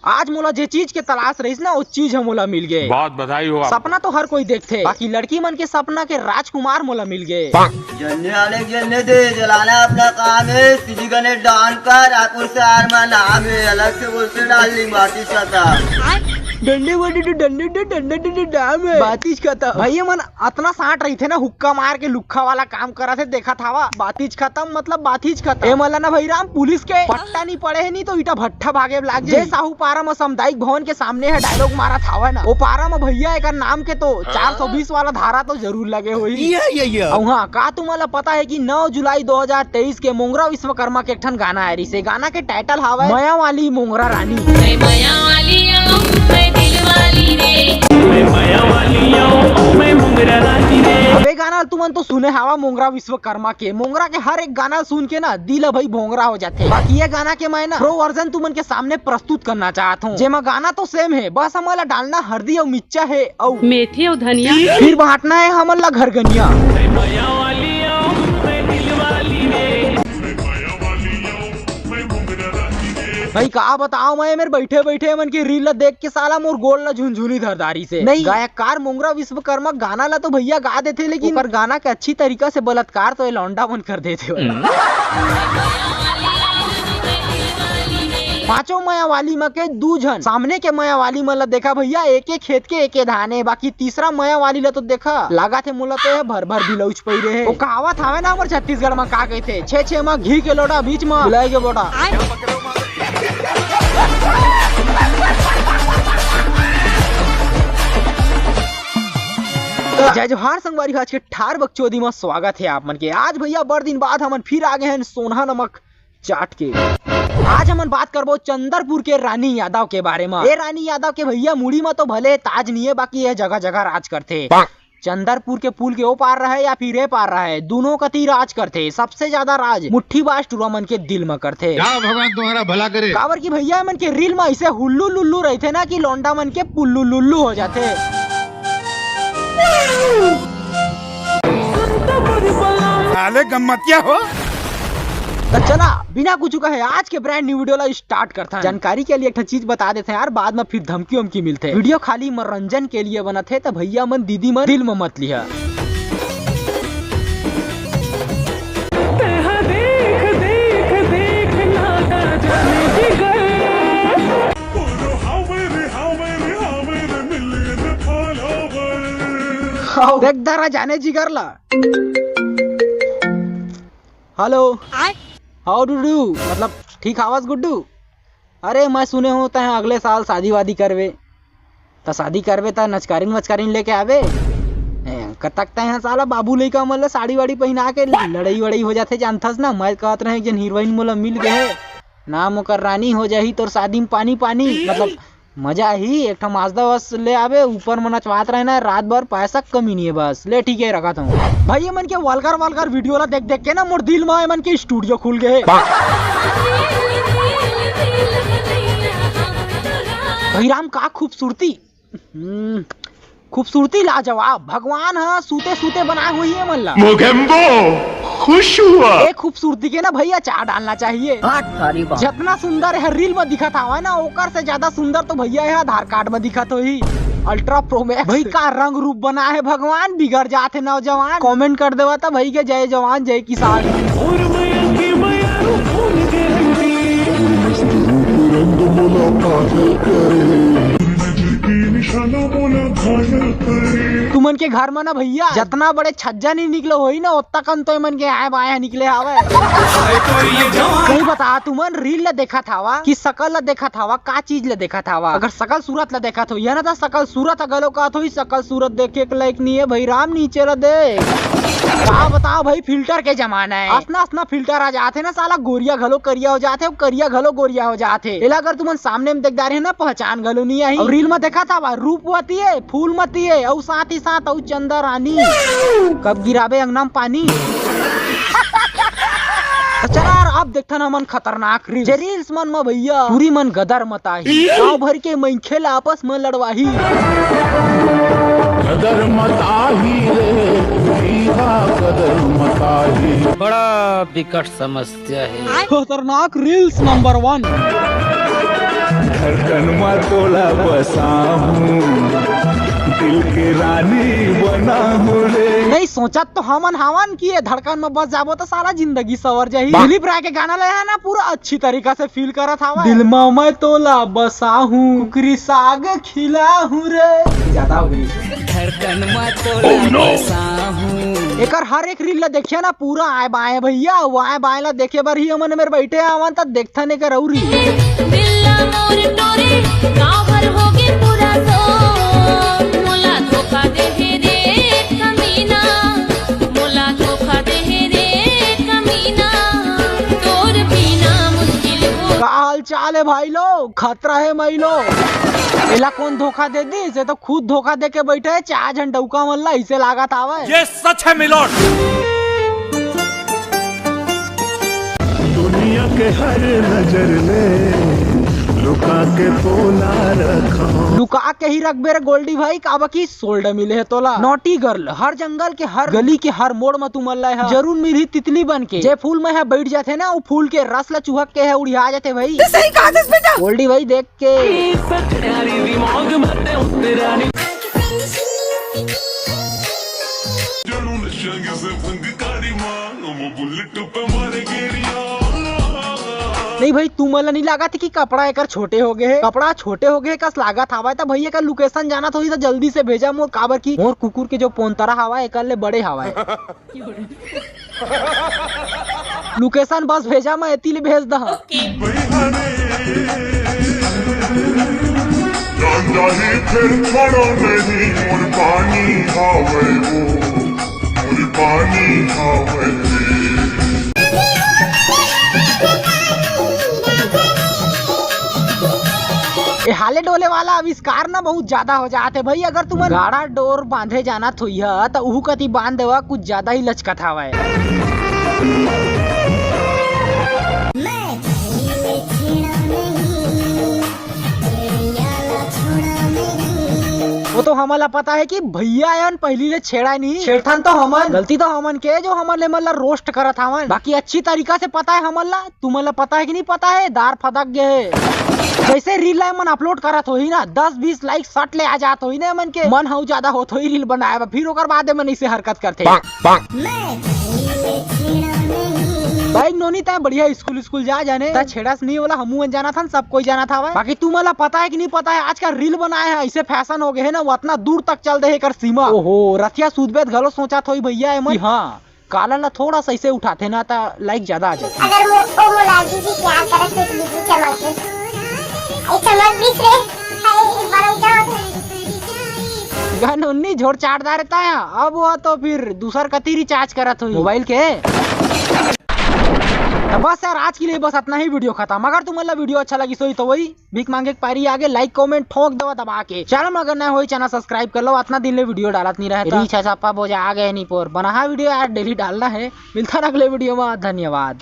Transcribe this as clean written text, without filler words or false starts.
आज मोला जे चीज के तलाश रहीस ना वो चीज हम मोला मिल गए। बहुत बधाई हो। सपना तो हर कोई देखते, बाकी लड़की मन के सपना के राजकुमार मोला मिल गए। जलने वाले जलने दे, जलाना अपना काम है। तुझी गने डान कर रायपुर से आरमा नाम है, अलग से बोलते डाल ली बाती चाहता डंडे वाली डंडे डाम है बातीज खत्म। भैया मन अतना साट रही थे ना, हुक्का मार के लुक्खा वाला काम करा थे, देखा था बातीज खत्म मतलब बातीज खत्म। ए मला ना भाई राम पुलिस के पट्टा नहीं पड़े है, नहीं तो इटा भट्ठा भागे लाग जे। साहू पारा में सामुदायिक भवन के सामने है डायलॉग मारा था ना, वो पारा में भैया एक नाम के तो 420 वाला धारा तो जरूर लगे हुई। हाँ का तुम्हारा पता है कि 9 जुलाई 2023 के मोंगरा विश्वकर्मा के एक ठन गाना है, इसे गाना के टाइटल हवा माया वाली मोंगरा रानी। अबे गाना तुमन तो सुने हवा मोंगरा विश्वकर्मा के, मोंगरा के हर एक गाना सुन के ना दिल भाई भोंगरा हो जाते। बाकी ये गाना के मैं ना प्रो वर्जन तुमन के सामने प्रस्तुत करना चाहता हूँ, जेमा गाना तो सेम है, बस हमारा डालना हल्दी और मिर्चा है और मेथी और धनिया, फिर बांटना है हमारा घर गनिया। भाई का बताओ मैं मेरे बैठे बैठे मन की रील देख के साला मोर गोल ला झुनझुनी धरदारी से नहीं गायककार मोंगरा विश्वकर्मा गाना ला तो भैया गा देते, लेकिन पर गाना के अच्छी तरीका से बलात्कार तो ये लौंडा बन कर देते। पांचों माया वाली में के दूजन सामने के माया वाली में देखा भैया एक एक खेत के एक धान है, बाकी तीसरा माया वाली ला तो देखा लगा थे मुला तो भर भर बिलौच पई रहे। वो कहावत हवे ना हमारे छत्तीसगढ़ में का कहते, 6 में घी के लोटा बीच में बुलाए के बोटा। जय जोहार संगवारी, आज के ठार बकचोदी में स्वागत है आप मन के। आज भैया बड़ दिन बाद हमन फिर आ गए हैं सोना नमक चाट के। आज हमन बात करबो चंदरपुर के रानी यादव के बारे में। ये रानी यादव के भैया मुड़ी में तो भले ताज नहीं है, बाकी ये जगह जगह राज करते। चंदरपुर के पुल के ओ पार रहे या फिर ए पार रहे, दोनों कती राज करते। सबसे ज्यादा राज मुट्ठी बाज टूरा मन के दिल में करते। भगवान तुम्हारा भला करे। काबर की भैया मन के रील में ऐसे हुल्लू लुल्लू रहते ना कि लौंडा मन के पुल्लू लुल्लू हो जाते। साले गम्मतिया हो। तो चला बिना कुछ कहे आज के ब्रांड न्यू वीडियो ला स्टार्ट करता है। जानकारी के लिए एक चीज बता देते हैं यार, बाद में फिर धमकी उमकी मिलते। वीडियो खाली मनोरंजन के लिए बना थे, तो भैया मन दीदी मन दिल में मत लिया। देख दारा जाने जिगर ला। हेलो हाउ डू डू, मतलब ठीक आवाज गुड्डू। अरे मैं सुने हूँ तय अगले साल शादी वादी करवे, तो शादी करवे तो नचकारीन वचकारीन लेके आवे। कतक तय साला बाबू लइका मतलब साड़ी वाड़ी पहना के लड़ाई वड़ाई हो जाते जानथस ना। मैं कहत रहे जन हीरोइन मोला मिल गए नाम ओकर रानी हो जाही तोर शादी में पानी पानी, मतलब मजा ही। एक ठो माजदा बस ले आवे, ऊपर में नचवात रहे ना रात भर, पैसा कमी नहीं है बस। ले ठीक है रखा था भाई। मन के वलगर वीडियो ला देख देख के ना मोर दिल में मन के स्टूडियो खुल गए। भाई राम का खूबसूरती, खूबसूरती लाजवाब। भगवान हाँ सूते सूते बनाए हुई है मन ला। खुश हुआ। एक खूबसूरती के ना भैया चार डालना चाहिए। जितना सुंदर है रील में दिखा था ना, ओकर से ज्यादा सुंदर तो भैया है आधार कार्ड में दिखा तो ही अल्ट्रा प्रो मैक्स। भाई का रंग रूप बना है भगवान, बिगड़ जाते नौजवान। कमेंट कर देवा था भाई के जय जवान जय किसान। तुमन के घर में ना भैया जितना बड़े छज्जा नहीं निकले होई ना, उतना कम तो मन के आए बाया निकले आवे। सही बता तुमन रील ला देखा था कि शकल ला देखा था, का चीज ला देखा था। अगर शकल सूरत ला देखा तो यह ना था शकल सूरत गलो का तो शकल सूरत देखे के लायक नहीं है भाई राम। नीचे ला देख का बताओ भाई, फिल्टर के जमाना है। असना असना फिल्टर आ जाते ना साला, गोरिया घलो करिया हो जाते, करिया घलो गोरिया हो जाते। इला अगर तुमन सामने में देखदार है ना पहचान घलो नहीं आई। रील में देखा था रूपवती है फूलमती है और साथ ही साथ और चंदा रानी। कब गिराबे अंगना में पानी। चला अब देखता ना मन खतरनाक रील्स मन में भैया पूरी मन गदर मताही, गाँव भर के मनखे ला आपस में लड़वाही। कदर मताही रे, कदर मताही। बड़ा विकट समस्या है। खतरनाक रील्स नंबर 1। धड़कन में तोला बसा हूँ, दिल के रानी बना हूँ रे। नहीं सोचा तो हमन हावन की है, धड़कन में बस जाबो तो सारा जिंदगी सवर जाही। दिलीप राय के गाना लगा है ना, पूरा अच्छी तरीका से फील करा था। दिल में मैं तोला बसा हूँ, कुकरी साग खिला हूँ रे। ज्यादा हो गई। धड़कन में तोला बसा हूँ। एकर हर एक रील ला देखिए ना, पूरा आए बाएं भैया, वो आए बाएं ला देखे बर ही हमन मेरे बैठे आवन तक देखता नहीं कर रही। दिल्ला मोर टोरे कावर होगे पूरा तो मोला धोखा दे रे कमीना, मोला धोखा दे रे कमीना, तोर बिना मुश्किल हो। का हाल चाल है भाई लोग, खतरा है मई लोग। एला कौन धोखा दे दी, से तो खुद धोखा दे के बैठे है। 4 झंडौका मल्ला इसे लागत आवे। ये सच है मिलोट। दुनिया के हर नजर में लुका के तोला रखा, लुका के ही रख बेरे गोल्डी भाई, काबा की सोल्डर मिले है तोला। नोटी गर्ल हर जंगल के हर गली के हर मोड़ में तू मल्ला है, जरूर मिली तितली बन के। जे फूल में है बैठ जाते ना, वो फूल के रस ला चुहक के है उड़िया जाते भाई। सही कहा बेटा। गोल्डी भाई देख के नहीं भाई, तू मला नहीं लगा थी कि कपड़ा एकर छोटे हो गए। कपड़ा छोटे हो गए कस लागत हवा तो भैया का लोकेशन जाना थोड़ी तो जल्दी से भेजा मोर, काबर की मोर कुकुर के जो पोंतरा हवा एकर ले बड़े हवा। लोकेशन बस भेजा, मैं एती ले भेज दहा। हाले डोले वाला आविष्कार ना बहुत ज्यादा हो जाते भाई। अगर तुम गाड़ा डोर बांधे जाना तो उहू कति बांध देवा, कुछ ज्यादा ही लचकत हवा है। वो तो हमला पता है कि भैया यान पहली ले छेड़ा नहीं, छेड़थन तो हमन, गलती तो हमन के जो हमन ले मतलब रोस्ट करत हवन। बाकी अच्छी तरीका से पता है हमला, तुम्हें पता है कि नहीं पता है, दार फदक गए। जैसे रील मन अपलोड करत हो ही ना, 10-20 लाइक सट ले आ जात हो ही ना, मन के मन हाउ ज्यादा होत हो ही रील बनाए, फिर ओकर बाद मन इसे हरकत करते। भाई नोनी तय बढ़िया स्कूल जा जाने छेड़ास नहीं वाला, हमू जाना था, सब कोई जाना था। बाकी तू मला पता है कि नहीं पता है, आज का रील बनाए है ऐसे फैशन हो गए है ना, वो इतना दूर तक चल दे कर सीमा। ओहो रथिया सूदबेद घलो सोचा थोड़ी भैया है हाँ, काला ला थोड़ा सा ऐसे उठाते ना तो लाइक ज्यादा आ जाते। अगर वो मुलाजी जी क्या करे तो बिल्कुल चमक गन झोड़ चाटदा रहता है। अब वो तो फिर दूसर कती रिचार्ज करत हुई मोबाइल के। तो बस यार आज के लिए बस इतना ही, वीडियो खत्म। अगर तुम्हारा वीडियो अच्छा लगी सोई तो वही भीख मांगे पारी आगे लाइक कमेंट ठोक दो दबा के। चैनल में अगर नया हो चैनल सब्सक्राइब कर लो, इतना दिन ले वीडियो डालत नहीं रहता। रीच छापा बोझा आ गए नहीं पोर बना वीडियो यार डेली डालना है। मिलता अगले वीडियो में, धन्यवाद।